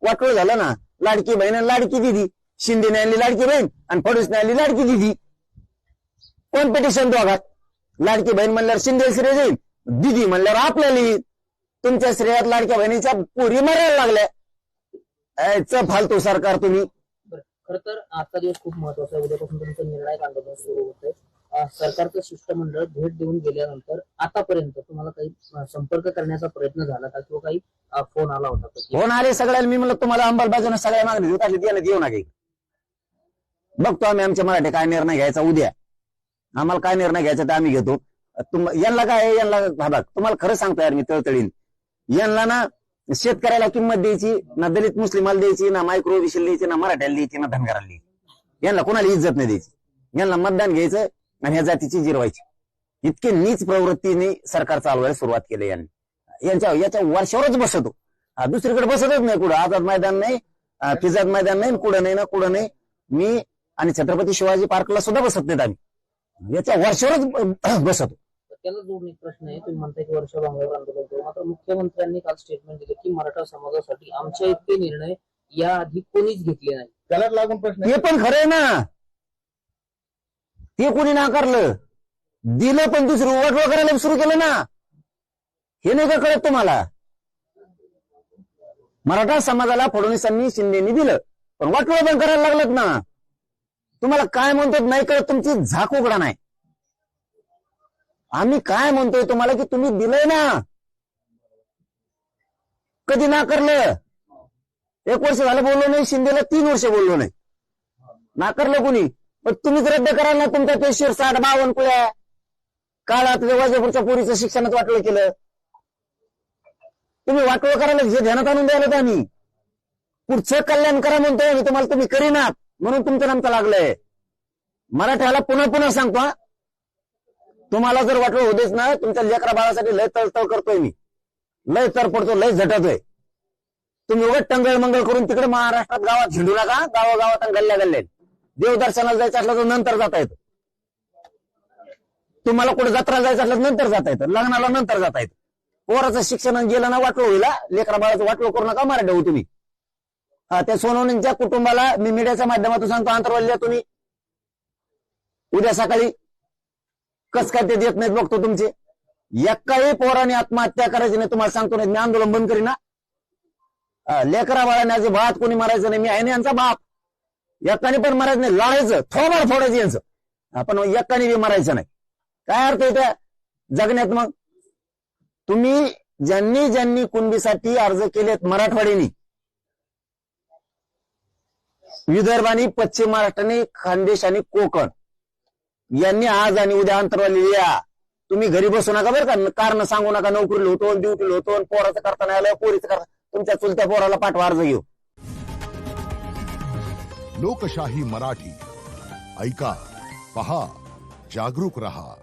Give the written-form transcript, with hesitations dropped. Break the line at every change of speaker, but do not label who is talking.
वाटोळ झालं ना. लाडकी बहीण आणि लाडकी दिदी, शिंदेने आणली लाडकी बहीण आणि फडणवीसने आणली लाडकी दिदी. कॉम्पिटिशन दोघात. लाडकी बहीण म्हणल्यावर शिंदे श्रेय जाईल, दिदी म्हणल्यावर आपल्याला येईल. तुमच्या श्रेयात लाडक्या बहिणीच्या पोरी मरायला लागल्या. फालतू सरकार तुम्ही.
खर तर आजचा दिवस खूप महत्वाचा आहे. उद्यापासून तुमचं निर्णायक आंदोलन सुरू होतंय. सरकारचं शिष्टमंडळ भेट देऊन गेल्यानंतर आतापर्यंत तुम्हाला काही संपर्क करण्याचा प्रयत्न झाला का किंवा काही फोन आला होता का?
फोन आले सगळ्याला. मी म्हणलं तुम्हाला अंमलबजावणी सगळ्या मागणी देऊ टाकली, त्याला देऊ नका. बघतो आम्ही आमच्या मराठी काय निर्णय घ्यायचा उद्या. आम्हाला काय निर्णय घ्यायचा ते आम्ही घेतो. यांना काय, यांना बघ तुम्हाला खरं सांगतो यार मी तळतळीन. यांना ना शेतकऱ्याला किंमत द्यायची ना, दलित मुस्लिमाला द्यायची ना, मायक्रो विशेल द्यायची ना, मराठ्याला द्यायची ना, धनगराला द्यायची. यांना कोणाला इज्जत नाही द्यायची. यांना मतदान घ्यायचं आणि ह्या जातीची जिरवायची. इतके नीच प्रवृत्तीने सरकार चालवायला सुरुवात केली यांनी. याच्या वर्षावरच बसतो. दुसरीकडे बसतच नाही कुठं. आझाद मैदान नाही, फिजाद मैदान नाही, कुठं नाही ना कुठं नाही. मी आणि छत्रपती शिवाजी पार्कला सुद्धा बसत नाहीत आम्ही. याच्या वर्षावरच बसतो.
त्याला जोडून एक प्रश्न आहे. तुम्ही म्हणताय की वर्ष भांगल्यावर आंदोलन करू, मात्र मुख्यमंत्र्यांनी काल स्टेटमेंट दिले की मराठा समाजासाठी आमच्या इतके निर्णय याआधी कोणीच घेतले नाही.
त्यालाच लागून प्रश्न.
हे पण खरंय ना. ते कोणी नाकारलं, दिलं पण दुसरं वाटवं करायला सुरू केलं ना. हे नाही का कळत तुम्हाला? मराठा समाजाला फडणवीसांनी शिंदेनी दिलं पण वाटवं पण करायला लागलं ना. तुम्हाला काय म्हणतो नाही कळत, तुमची झाक उघडा नाही. आम्ही काय म्हणतोय तुम्हाला की तुम्ही दिलंय ना. कधी नाकारलं? 1 वर्ष झालं बोललो नाही, शिंदेला 3 वर्ष बोललो नाही. नाकारलं कोणी? पण तुम्हीच रद्द कराल ना तुमच्या पेशीवर 60-52 कुळ्या. काळात वाजापूरच्या पोरीचं शिक्षणात वाटलं केलं. तुम्ही वाटवं करायला जे ध्यानात आणून द्यायला तर आम्ही पुढचं कल्याण करा म्हणतोय आणि तुम्हाला तुम्ही करीनात म्हणून तुमचं नामचं लागलंय. मराठ्याला पुन्हा पुन्हा सांगतो, तुम्हाला जर वाटलं होतेच ना तुमच्या लेकरा बाळासाठी लय तळतळ करतोय मी, लय तरपडतो, लय झटतोय. तुम्ही उघड टंगळ मंगळ करून तिकडे महाराष्ट्रात गावात झेंडू नका. गावागावात गल्ल्या गल्ल्या देवदर्शनाला जायचं असलं तर नंतर जाता येतं. तुम्हाला कुठे जत्रा जायचं असलं तर नंतर जाता येतं. लग्नाला नंतर जाता येतं. पोराचं शिक्षण गेलं ना वाटलं होईल. लेकरा बाळाचं वाटलं करू नका. मराठा हो तुम्ही. त्या सोनवणींच्या कुटुंबाला मी मीडियाच्या माध्यमातून सांगतो, आंतरवाली द्या तुम्ही. उद्या सकाळी कस काय ते देत नाहीत बघतो तुमचे. एकाही पोराने आत्महत्या करायची नाही तुम्हाला सांगतो. नाही मी आंदोलन बंद करीना. लेकरा बाळाने आज भात कोणी मारायचं नाही. मी आहे ना यांचा बाप. एकाने पण मारायचं नाही. लढायचं, थोबाड फोडायचं यांचं. आपण एकाने बी मारायचं नाही. काय अर्थ आहे त्या जगण्यात? मग तुम्ही ज्यांनी ज्यांनी कुणबीसाठी अर्ज केलेत मराठवाड्यानी, विदर्भ आणि पश्चिम महाराष्ट्राने, खानदेश आणि कोकण यांनी आज आणि उद्या अंतरवाली या. तुम्ही घरी बसू नका बरं का. कारण सांगू नका नोकरीला होतो, ड्युटीला होतो, पोराचं करता नाही आलं, पोरीचं करता. तुमच्या चुलत्या पोराला पाठवा अर्ज घेऊ.
लोकशाही मराठी ऐका, पहा, जागरूक रहा.